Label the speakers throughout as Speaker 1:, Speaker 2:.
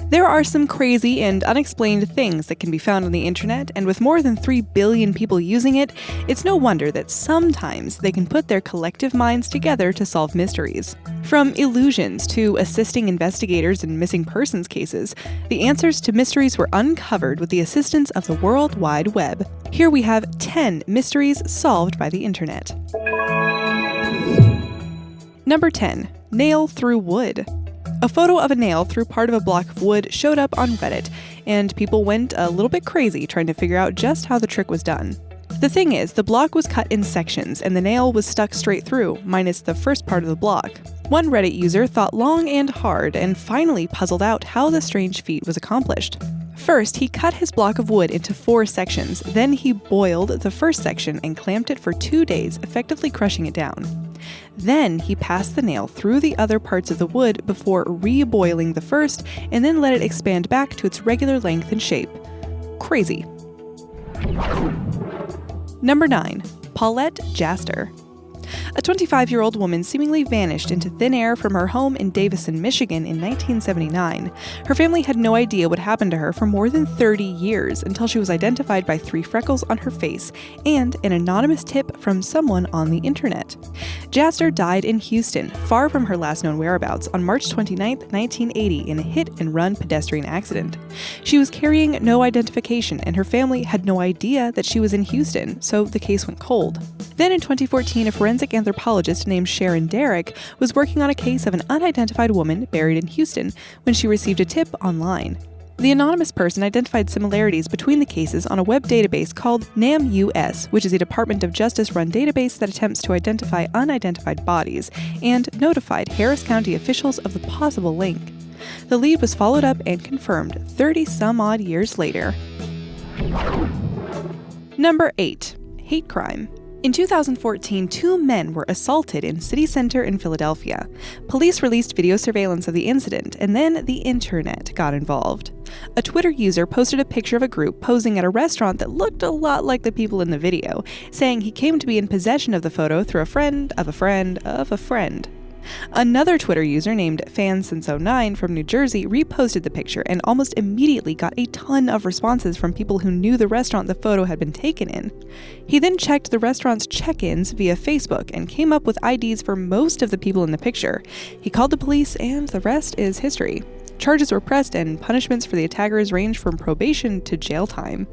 Speaker 1: There are some crazy and unexplained things that can be found on the internet, and with more than 3 billion people using it, it's no wonder that sometimes they can put their collective minds together to solve mysteries. From illusions to assisting investigators in missing persons cases, the answers to mysteries were uncovered with the assistance of the World Wide Web. Here we have 10 mysteries solved by the internet. Number 10. Nail through wood. A photo of a nail through part of a block of wood showed up on Reddit, and people went a little bit crazy trying to figure out just how the trick was done. The thing is, the block was cut in sections and the nail was stuck straight through, minus the first part of the block. One Reddit user thought long and hard and finally puzzled out how the strange feat was accomplished. First, he cut his block of wood into 4 sections, then he boiled the first section and clamped it for 2 days, effectively crushing it down. Then he passed the nail through the other parts of the wood before reboiling the first, and then let it expand back to its regular length and shape. Crazy. Number 9. Paulette Jasser. A 25-year-old woman seemingly vanished into thin air from her home in Davison, Michigan in 1979. Her family had no idea what happened to her for more than 30 years until she was identified by 3 freckles on her face and an anonymous tip from someone on the internet. Jasser died in Houston, far from her last known whereabouts, on March 29, 1980 in a hit-and-run pedestrian accident. She was carrying no identification and her family had no idea that she was in Houston, so the case went cold. Then in 2014, a forensic anthropologist named Sharon Derrick was working on a case of an unidentified woman buried in Houston when she received a tip online. The anonymous person identified similarities between the cases on a web database called NAMUS, which is a Department of Justice-run database that attempts to identify unidentified bodies, and notified Harris County officials of the possible link. The lead was followed up and confirmed 30-some-odd years later. Number 8. Hate crime. In 2014, 2 men were assaulted in City Center in Philadelphia. Police released video surveillance of the incident, and then the internet got involved. A Twitter user posted a picture of a group posing at a restaurant that looked a lot like the people in the video, saying he came to be in possession of the photo through a friend of a friend of a friend. Another Twitter user named FanSince09 from New Jersey reposted the picture and almost immediately got a ton of responses from people who knew the restaurant the photo had been taken in. He then checked the restaurant's check-ins via Facebook and came up with IDs for most of the people in the picture. He called the police and the rest is history. Charges were pressed and punishments for the attackers ranged from probation to jail time.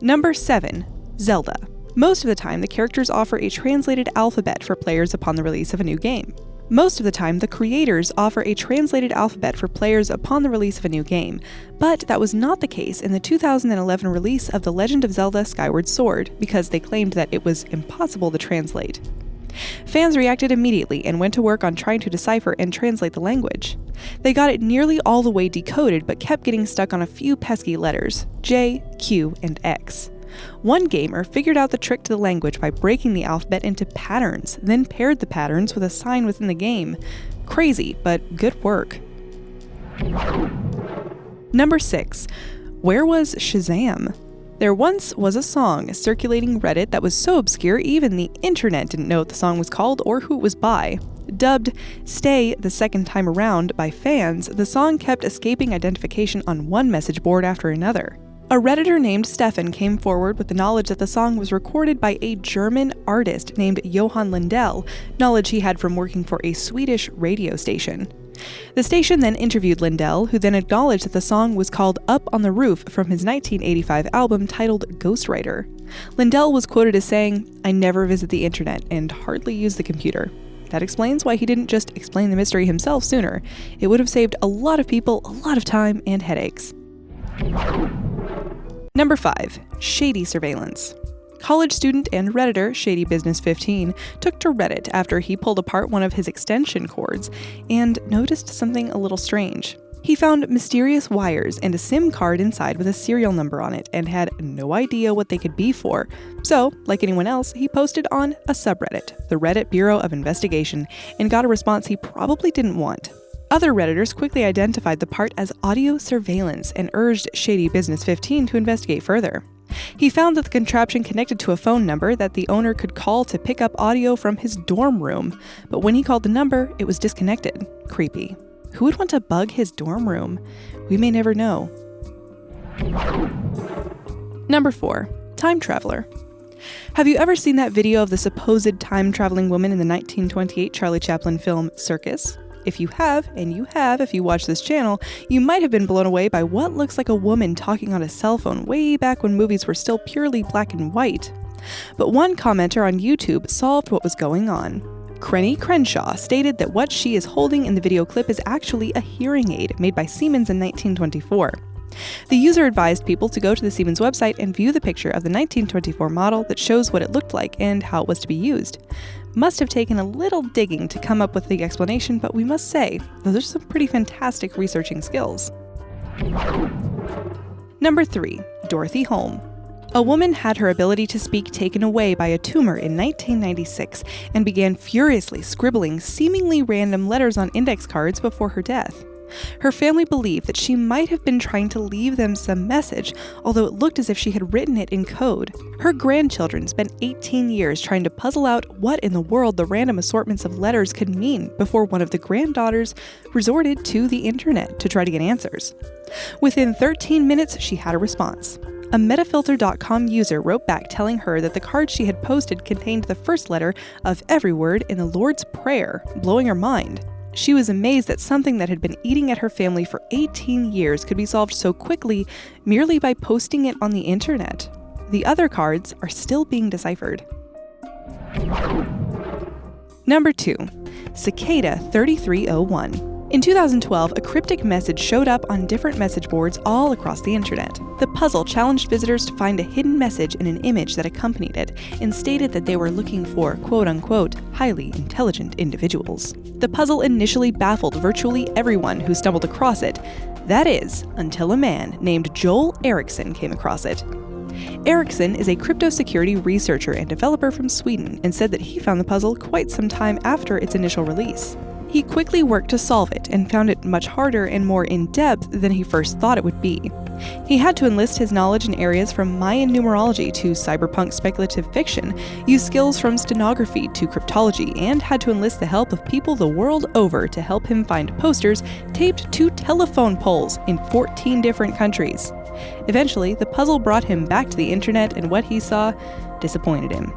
Speaker 1: Number 7. Zelda. Most of the time, the characters offer a translated alphabet for players upon the release of a new game. Most of the time, the creators offer a translated alphabet for players upon the release of a new game, but that was not the case in the 2011 release of The Legend of Zelda Skyward Sword, because they claimed that it was impossible to translate. Fans reacted immediately and went to work on trying to decipher and translate the language. They got it nearly all the way decoded, but kept getting stuck on a few pesky letters: J, Q, and X. One gamer figured out the trick to the language by breaking the alphabet into patterns, then paired the patterns with a sign within the game. Crazy, but good work. Number 6. Where was Shazam? There once was a song circulating Reddit that was so obscure even the internet didn't know what the song was called or who it was by. Dubbed "Stay the Second Time Around" by fans, the song kept escaping identification on one message board after another. A Redditor named Stefan came forward with the knowledge that the song was recorded by a German artist named Johann Lindell, knowledge he had from working for a Swedish radio station. The station then interviewed Lindell, who then acknowledged that the song was called "Up on the Roof" from his 1985 album titled Ghostwriter. Lindell was quoted as saying, "I never visit the internet and hardly use the computer." That explains why he didn't just explain the mystery himself sooner. It would have saved a lot of people a lot of time and headaches. Number 5. Shady Surveillance. College student and Redditor Shady Business 15 took to Reddit after he pulled apart one of his extension cords and noticed something a little strange. He found mysterious wires and a SIM card inside with a serial number on it and had no idea what they could be for. So, like anyone else, he posted on a subreddit, the Reddit Bureau of Investigation, and got a response he probably didn't want. Other Redditors quickly identified the part as audio surveillance and urged Shady Business 15 to investigate further. He found that the contraption connected to a phone number that the owner could call to pick up audio from his dorm room, but when he called the number, it was disconnected. Creepy. Who would want to bug his dorm room? We may never know. Number 4. Time traveler. Have you ever seen that video of the supposed time-traveling woman in the 1928 Charlie Chaplin film Circus? If you have, and you have if you watch this channel, you might have been blown away by what looks like a woman talking on a cell phone way back when movies were still purely black and white. But one commenter on YouTube solved what was going on. Crenny Crenshaw stated that what she is holding in the video clip is actually a hearing aid made by Siemens in 1924. The user advised people to go to the Siemens website and view the picture of the 1924 model that shows what it looked like and how it was to be used. Must have taken a little digging to come up with the explanation, but we must say, those are some pretty fantastic researching skills. Number 3. Dorothy Holm. A woman had her ability to speak taken away by a tumor in 1996 and began furiously scribbling seemingly random letters on index cards before her death. Her family believed that she might have been trying to leave them some message, although it looked as if she had written it in code. Her grandchildren spent 18 years trying to puzzle out what in the world the random assortments of letters could mean before one of the granddaughters resorted to the internet to try to get answers. Within 13 minutes, she had a response. A metafilter.com user wrote back telling her that the card she had posted contained the first letter of every word in the Lord's Prayer, blowing her mind. She was amazed that something that had been eating at her family for 18 years could be solved so quickly merely by posting it on the internet. The other cards are still being deciphered. Number 2. Cicada 3301. In 2012, a cryptic message showed up on different message boards all across the internet. The puzzle challenged visitors to find a hidden message in an image that accompanied it and stated that they were looking for quote-unquote highly intelligent individuals. The puzzle initially baffled virtually everyone who stumbled across it. That is, until a man named Joel Eriksson came across it. Eriksson is a crypto security researcher and developer from Sweden and said that he found the puzzle quite some time after its initial release. He quickly worked to solve it and found it much harder and more in-depth than he first thought it would be. He had to enlist his knowledge in areas from Mayan numerology to cyberpunk speculative fiction, use skills from stenography to cryptology, and had to enlist the help of people the world over to help him find posters taped to telephone poles in 14 different countries. Eventually, the puzzle brought him back to the internet, and what he saw disappointed him.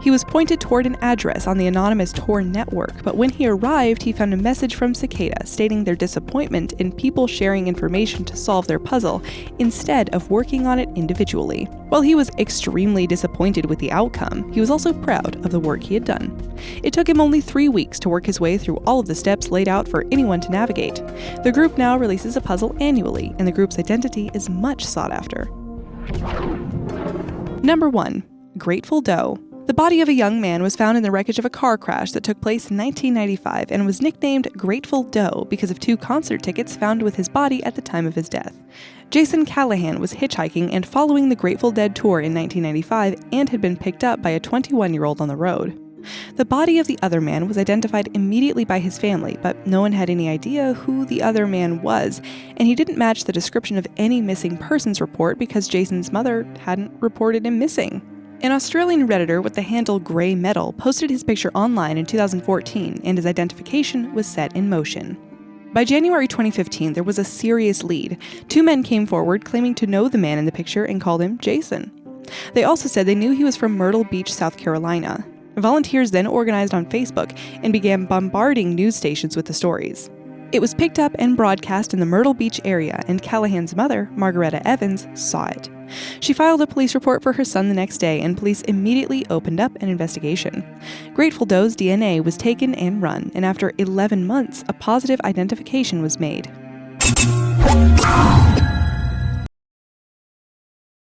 Speaker 1: He was pointed toward an address on the anonymous Tor network, but when he arrived, he found a message from Cicada stating their disappointment in people sharing information to solve their puzzle instead of working on it individually. While he was extremely disappointed with the outcome, he was also proud of the work he had done. It took him only 3 weeks to work his way through all of the steps laid out for anyone to navigate. The group now releases a puzzle annually, and the group's identity is much sought after. Number 1. Grateful Doe. The body of a young man was found in the wreckage of a car crash that took place in 1995 and was nicknamed Grateful Doe because of 2 concert tickets found with his body at the time of his death. Jason Callahan was hitchhiking and following the Grateful Dead tour in 1995 and had been picked up by a 21-year-old on the road. The body of the other man was identified immediately by his family, but no one had any idea who the other man was, and he didn't match the description of any missing persons report because Jason's mother hadn't reported him missing. An Australian Redditor with the handle Grey Metal posted his picture online in 2014, and his identification was set in motion. By January 2015, there was a serious lead. 2 men came forward claiming to know the man in the picture and called him Jason. They also said they knew he was from Myrtle Beach, South Carolina. Volunteers then organized on Facebook and began bombarding news stations with the stories. It was picked up and broadcast in the Myrtle Beach area, and Callahan's mother, Margaretta Evans, saw it. She filed a police report for her son the next day, and police immediately opened up an investigation. Grateful Doe's DNA was taken and run, and after 11 months, a positive identification was made.